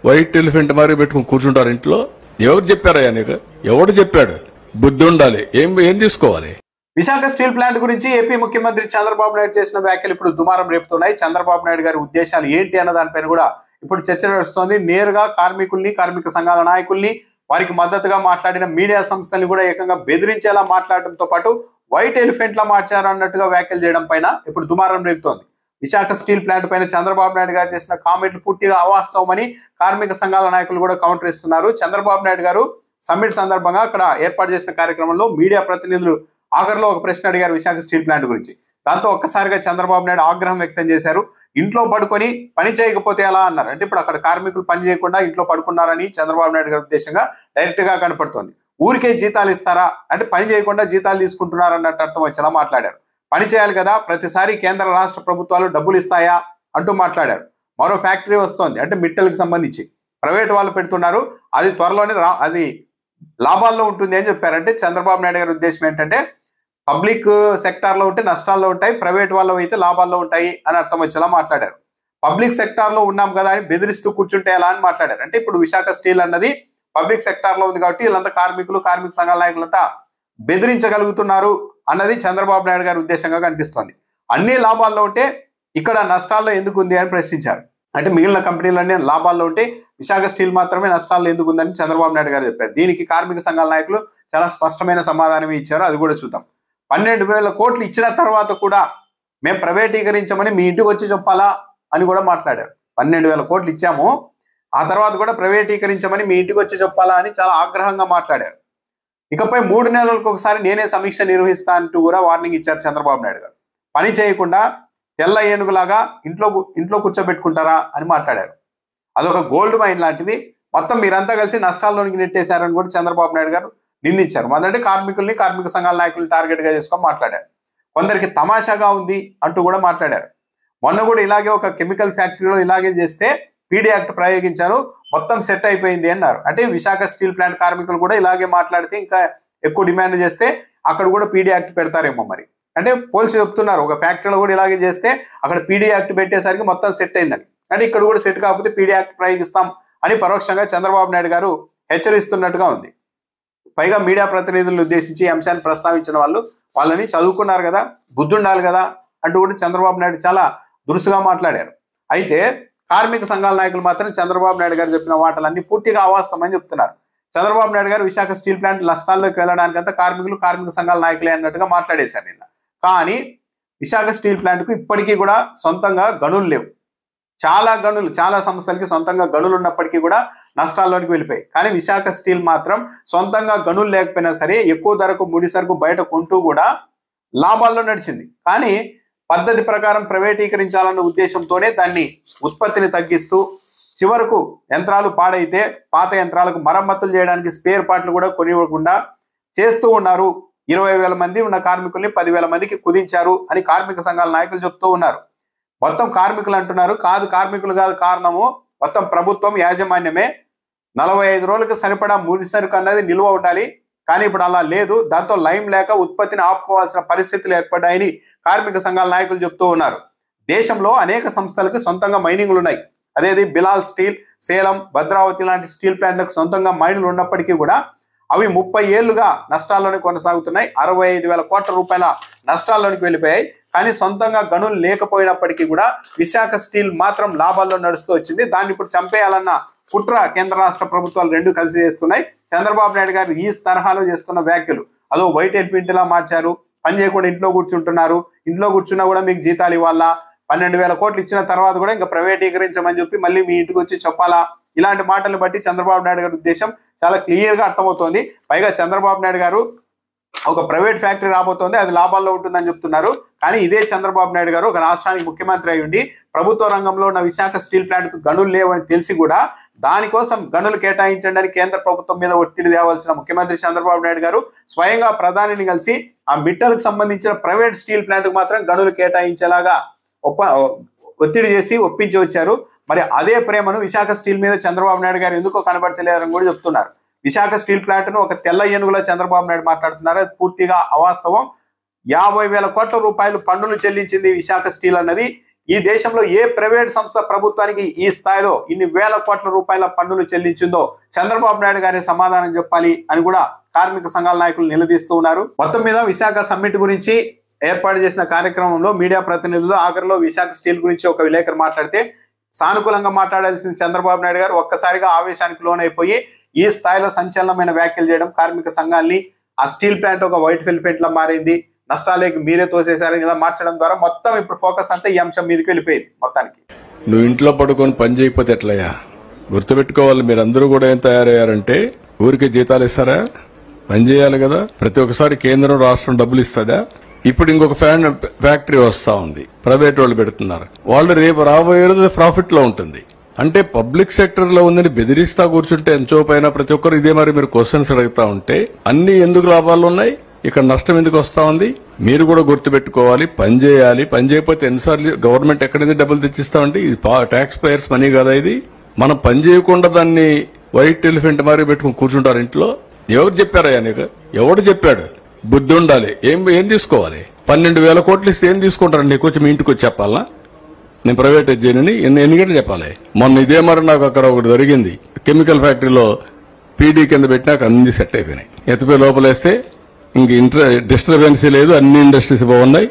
White elephant మరి పెట్టుకుని కూర్చుంటారు ఇంట్లో. ఎవరు చెప్పారయ్యా నీకు? ఎవడు చెప్పాడు? బుద్ధి ఉండాలి. ఏం తీసుకోవాలి? విశాఖ స్టీల్ ప్లాంట్ గురించి ఏపీ ముఖ్యమంత్రి చంద్రబాబు నాయుడు చేసిన వ్యాఖ్యలు ఇప్పుడు దుమారం రేపుతున్నాయి. చంద్రబాబు నాయుడు గారి ఉద్దేశాలు ఏంటి అన్న దానిపైన కూడా ఇప్పుడు చర్చ నడుస్తోంది. నేరుగా కార్మికుల్ని, కార్మిక సంఘాల నాయకుల్ని, వారికి మద్దతుగా మాట్లాడిన మీడియా సంస్థల్ని కూడా ఏకంగా బెదిరించేలా మాట్లాడడంతో పాటు వైట్ ఎలిఫెంట్ లా మార్చారు అన్నట్టుగా వ్యాఖ్యలు చేయడం పైన ఇప్పుడు దుమారం రేపుతోంది. విశాఖ స్టీల్ ప్లాంట్ పైన చంద్రబాబు నాయుడు గారు చేసిన కామెంట్లు పూర్తిగా అవాస్తవమని కార్మిక సంఘాల నాయకులు కూడా కౌంటర్ ఇస్తున్నారు. చంద్రబాబు నాయుడు గారు సమ్మిట్ సందర్భంగా అక్కడ ఏర్పాటు చేసిన కార్యక్రమంలో మీడియా ప్రతినిధులు ఆఖరిలో ఒక ప్రశ్న అడిగారు విశాఖ స్టీల్ ప్లాంట్ గురించి. దాంతో ఒక్కసారిగా చంద్రబాబు నాయుడు ఆగ్రహం వ్యక్తం చేశారు. ఇంట్లో పడుకొని పని చేయకపోతే ఎలా అన్నారు. అంటే ఇప్పుడు అక్కడ కార్మికులు పని చేయకుండా ఇంట్లో పడుకున్నారని చంద్రబాబు నాయుడు గారి ఉద్దేశంగా డైరెక్ట్ గా కనపడుతోంది. ఊరికే జీతాలు ఇస్తారా అంటే పని చేయకుండా జీతాలు తీసుకుంటున్నారు అన్నట్టు అర్థం వచ్చేలా మాట్లాడారు. పని చేయాలి కదా, ప్రతిసారి కేంద్ర రాష్ట్ర ప్రభుత్వాలు డబ్బులు ఇస్తాయా అంటూ మాట్లాడారు. మరో ఫ్యాక్టరీ వస్తోంది అంటే మిట్టల్కి సంబంధించి ప్రైవేట్ వాళ్ళు పెడుతున్నారు, అది త్వరలోనే అది లాభాల్లో ఉంటుంది అని చెప్పారంటే చంద్రబాబు నాయుడు గారి ఉద్దేశం ఏంటంటే పబ్లిక్ సెక్టార్లో ఉంటే నష్టాల్లో ఉంటాయి, ప్రైవేట్ వాళ్ళు అయితే లాభాల్లో ఉంటాయి అని అర్థం వచ్చేలా మాట్లాడారు. పబ్లిక్ సెక్టార్లో ఉన్నాం కదా అని బెదిరిస్తూ కూర్చుంటే ఎలా అని మాట్లాడారు. అంటే ఇప్పుడు విశాఖ స్టీల్ అన్నది పబ్లిక్ సెక్టార్లో ఉంది కాబట్టి వీళ్ళంతా కార్మికులు, కార్మిక సంఘాల నాయకులంతా బెదిరించగలుగుతున్నారు అన్నది చంద్రబాబు నాయుడు గారి ఉద్దేశంగా కనిపిస్తోంది. అన్ని లాభాల్లో ఉంటే ఇక్కడ నష్టాల్లో ఎందుకు ఉంది అని ప్రశ్నించారు. అంటే మిగిలిన కంపెనీలన్నీ లాభాల్లో ఉంటే విశాఖ స్టీల్ మాత్రమే నష్టాల్లో ఎందుకు ఉందని చంద్రబాబు నాయుడు గారు చెప్పారు. దీనికి కార్మిక సంఘాల నాయకులు చాలా స్పష్టమైన సమాధానం ఇచ్చారు. అది కూడా చూద్దాం. 12,000 కోట్లు ఇచ్చిన తర్వాత కూడా మేము ప్రైవేటీకరించమని మీ ఇంటికి వచ్చి చెప్పాలా అని కూడా మాట్లాడారు. 12,000 కోట్లు ఇచ్చాము, ఆ తర్వాత కూడా ప్రైవేటీకరించమని మీ ఇంటికి వచ్చి చెప్పాలా అని చాలా ఆగ్రహంగా మాట్లాడారు. ఇకపై 3 నెలలకు ఒకసారి నేనే సమీక్ష నిర్వహిస్తా అంటూ కూడా వార్నింగ్ ఇచ్చారు చంద్రబాబు నాయుడు గారు. పని చేయకుండా తెల్ల ఏనుగులాగా ఇంట్లో కూర్చోబెట్టుకుంటారా అని మాట్లాడారు. అదొక గోల్డ్ మైన్ లాంటిది, మొత్తం మీరంతా కలిసి నష్టాల్లోనికి నెట్టేశారని కూడా చంద్రబాబు నాయుడు గారు నిందించారు. మొదటి కార్మికుల్ని, కార్మిక సంఘాల నాయకుల్ని టార్గెట్ గా చేసుకొని మాట్లాడారు. కొందరికి తమాషాగా ఉంది అంటూ కూడా మాట్లాడారు. మొన్న కూడా ఇలాగే ఒక కెమికల్ ఫ్యాక్టరీలో ఇలాగే చేస్తే పీడీ యాక్ట్ ప్రయోగించారు, మొత్తం సెట్ అయిపోయింది అన్నారు. అంటే విశాఖ స్టీల్ ప్లాంట్ కార్మికులు కూడా ఇలాగే మాట్లాడితే ఇంకా ఎక్కువ డిమాండ్ చేస్తే అక్కడ కూడా పీడీ యాక్ట్ పెడతారేమో మరి. అంటే పోల్చి చెప్తున్నారు ఒక ఫ్యాక్టరీలో కూడా ఇలాగే చేస్తే అక్కడ పీడీ యాక్ట్ పెట్టేసరికి మొత్తం సెట్ అయిందని. అంటే ఇక్కడ కూడా సెట్ కాకపోతే పీడీ యాక్ట్ ప్రయోగిస్తాం అని పరోక్షంగా చంద్రబాబు నాయుడు గారు హెచ్చరిస్తున్నట్టుగా ఉంది. పైగా మీడియా ప్రతినిధులను ఉద్దేశించి ఈ అంశాన్ని ప్రస్తావించిన వాళ్ళని చదువుకున్నారు కదా, బుద్ధి ఉండాలి కదా అంటూ కూడా చంద్రబాబు నాయుడు చాలా దురుసుగా మాట్లాడారు. అయితే కార్మిక సంఘాల నాయకులు మాత్రం చంద్రబాబు నాయుడు గారు చెప్పిన వాటలన్నీ పూర్తిగా అవాస్తవమని చెప్తున్నారు. చంద్రబాబు నాయుడు గారు విశాఖ స్టీల్ ప్లాంట్ నష్టాల్లోకి వెళ్ళడానికంతా కార్మికులు, కార్మిక సంఘాల నాయకులే అన్నట్టుగా మాట్లాడేశారు నిన్న. కానీ విశాఖ స్టీల్ ప్లాంట్కు ఇప్పటికీ కూడా సొంతంగా గనులు లేవు. చాలా సంస్థలకి సొంతంగా గనులు ఉన్నప్పటికీ కూడా నష్టాల్లోనికి వెళ్ళిపోయాయి. కానీ విశాఖ స్టీల్ మాత్రం సొంతంగా గనులు లేకపోయినా సరే ఎక్కువ ధరకు ముడి సరుకు బయట కొంటూ కూడా లాభాల్లో నడిచింది. కానీ పద్ధతి ప్రకారం ప్రైవేటీకరించాలన్న ఉద్దేశంతోనే దాన్ని ఉత్పత్తిని తగ్గిస్తూ చివరకు యంత్రాలు పాడైతే పాత యంత్రాలకు మరమ్మతులు చేయడానికి స్పేర్ పార్ట్లు కూడా కొనివ్వకుండా చేస్తూ ఉన్నారు. 20,000 మంది ఉన్న కార్మికుల్ని 10,000 మందికి కుదించారు అని కార్మిక సంఘాల నాయకులు చెప్తూ ఉన్నారు. మొత్తం కార్మికులు అంటున్నారు, కాదు కార్మికులు కాదు కారణము, మొత్తం ప్రభుత్వం యాజమాన్యమే. 45 రోజులకు సరిపడా ముడి సరుకు అన్నది నిల్వ ఉండాలి, కానీ ఇప్పుడు అలా లేదు. దాంతో లైమ్ లేక ఉత్పత్తిని ఆపుకోవాల్సిన పరిస్థితులు ఏర్పడ్డాయని కార్మిక సంఘాల నాయకులు చెప్తూ ఉన్నారు. దేశంలో అనేక సంస్థలకు సొంతంగా మైనింగ్లు ఉన్నాయి. అదేది బిలాల్ స్టీల్, సేలం, భద్రావతి లాంటి స్టీల్ ప్లాంట్లకు సొంతంగా మైన్లు ఉన్నప్పటికీ కూడా అవి 30 ఏళ్లుగా నష్టాల్లోనే కొనసాగుతున్నాయి. 65,000 కోట్ల రూపాయల నష్టాల్లోనికి వెళ్ళిపోయాయి. కానీ సొంతంగా గనులు లేకపోయినప్పటికీ కూడా విశాఖ స్టీల్ మాత్రం లాభాల్లో నడుస్తూ వచ్చింది. దాన్ని ఇప్పుడు చంపేయాలన్న కుట్ర కేంద్ర రాష్ట్ర ప్రభుత్వాలు రెండు కలిసి చేస్తున్నాయి. చంద్రబాబు నాయుడు గారు ఈ తరహాలో చేస్తున్న వ్యాఖ్యలు అదో వైట్ ఎలిఫెంట్ లా మార్చారు. పని చేయకుండా ఇంట్లో కూర్చుంటున్నారు, ఇంట్లో కూర్చున్నా కూడా మీకు జీతాలు ఇవ్వాలా, 12,000 కోట్లు ఇచ్చిన తర్వాత కూడా ఇంకా ప్రైవేటీకరించమని చెప్పి మళ్ళీ మీ ఇంటికి వచ్చి చెప్పాలా, ఇలాంటి మాటలు బట్టి చంద్రబాబు నాయుడు గారి ఉద్దేశం చాలా క్లియర్ గా అర్థమవుతోంది. పైగా చంద్రబాబు నాయుడు గారు ఒక ప్రైవేట్ ఫ్యాక్టరీ రాబోతోంది, అది లాభాల్లో ఉంటుందని చెప్తున్నారు. కానీ ఇదే చంద్రబాబు నాయుడు గారు ఒక రాష్ట్రానికి ముఖ్యమంత్రి అయి ఉండి ప్రభుత్వ రంగంలో ఉన్న విశాఖ స్టీల్ ప్లాంట్ కు గనులు లేవని తెలిసి కూడా దానికోసం గనులు కేటాయించండి అని కేంద్ర ప్రభుత్వం మీద ఒత్తిడి తేవాల్సిన ముఖ్యమంత్రి చంద్రబాబు నాయుడు గారు స్వయంగా ప్రధానిని కలిసి ఆ మిట్టలకు సంబంధించిన ప్రైవేట్ స్టీల్ ప్లాంట్ కు మాత్రం గనులు కేటాయించేలాగా ఒత్తిడి చేసి ఒప్పించి వచ్చారు. మరి అదే ప్రేమను విశాఖ స్టీల్ మీద చంద్రబాబు నాయుడు గారు ఎందుకో కనబరచలేరని కూడా చెప్తున్నారు. విశాఖ స్టీల్ ప్లాంట్ ను ఒక తెల్ల ఏనుగులా చంద్రబాబు నాయుడు మాట్లాడుతున్నారు, అది పూర్తిగా అవాస్తవం. 50,000 కోట్ల రూపాయలు పన్నులు చెల్లించింది విశాఖ స్టీల్ అన్నది ఈ దేశంలో ఏ ప్రైవేట్ సంస్థ ప్రభుత్వానికి ఈ స్థాయిలో ఇన్ని వేల కోట్ల రూపాయల పన్నులు చెల్లించిందో చంద్రబాబు నాయుడు గారే సమాధానం చెప్పాలి అని కూడా కార్మిక సంఘాల నాయకులు నిలదీస్తూ ఉన్నారు. మొత్తం మీద విశాఖ సమ్మిట్ గురించి ఏర్పాటు చేసిన కార్యక్రమంలో మీడియా ప్రతినిధులు ఆఖరిలో విశాఖ స్టీల్ గురించి ఒక విలేకరు మాట్లాడితే సానుకూలంగా మాట్లాడాల్సిన చంద్రబాబు నాయుడు గారు ఒక్కసారిగా ఆవేశానికి లోనైపోయి ఈ స్థాయిలో సంచలనమైన వ్యాఖ్యలు చేయడం, కార్మిక సంఘాన్ని ఆ స్టీల్ ప్లాంట్ ఒక వైట్ ఎలిఫెంట్ లా మారింది, నష్టాలేకి మీరే తోసేశారని ఇలా మార్చడం ద్వారా మొత్తం ఇప్పుడు ఫోకస్ అంతా ఈ అంశం మీదకి వెళ్ళిపోయింది. మొత్తానికి నువ్వు ఇంట్లో పడుకొని పని చేయకపోతే ఎట్లయ్యా? గుర్తుపెట్టుకోవాలి, మీరందరూ కూడా ఏం తయారయ్యారంటే ఊరికి జీతాలు ఇస్తారా? పని చేయాలి కదా. ప్రతి ఒక్కసారి కేంద్రం రాష్ట్రం డబ్బులు ఇస్తుందా? ఇప్పుడు ఇంకొక ఫ్యాక్టరీ వస్తా ఉంది, ప్రైవేట్ వాళ్ళు పెడుతున్నారు. వాళ్ళు రేపు రాబోయేది ప్రాఫిట్ లో ఉంటుంది. అంటే పబ్లిక్ సెక్టర్ లో ఉందని బెదిరిస్తా కూర్చుంటే ఎంతో పైన ప్రతి ఒక్కరు ఇదే మరి మీరు క్వశ్చన్స్ అడుగుతా ఉంటే అన్ని ఎందుకు లాభాలు ఉన్నాయి, ఇక్కడ నష్టం ఎందుకు వస్తా ఉంది? మీరు కూడా గుర్తుపెట్టుకోవాలి, పని చేయాలి. పని చేయకపోతే ఎన్నిసార్లు గవర్నమెంట్ ఎక్కడైంది డబ్బులు తెచ్చిస్తామంటే ఇది ట్యాక్స్ పేయర్స్ మనీ కదా. ఇది మనం పని చేయకుండా దాన్ని వైట్ ఎలిఫెంట్ మరి పెట్టుకుని కూర్చుంటారు ఇంట్లో. ఎవరు చెప్పారయ్యా నీకు? ఎవడు చెప్పాడు? బుద్ధి ఉండాలి. ఏం తీసుకోవాలి? 12,000 కోట్లు ఇస్తే ఏం తీసుకుంటారు? నీకు వచ్చి మీ ఇంటికి వచ్చి చెప్పాలా నేను ప్రైవేటైజ్ చేయనని? ఎన్ని గంటలు చెప్పాలి? మొన్న ఇదే మరి నాకు అక్కడ ఒకటి జరిగింది, కెమికల్ ఫ్యాక్టరీలో పీడీ కింద పెట్టినాక అన్ని సెట్ అయిపోయినాయి. ఎత్తిపోయి లోపలేస్తే ఇంక డిస్టర్బెన్సీ లేదు, అన్ని ఇండస్ట్రీస్ బాగున్నాయి.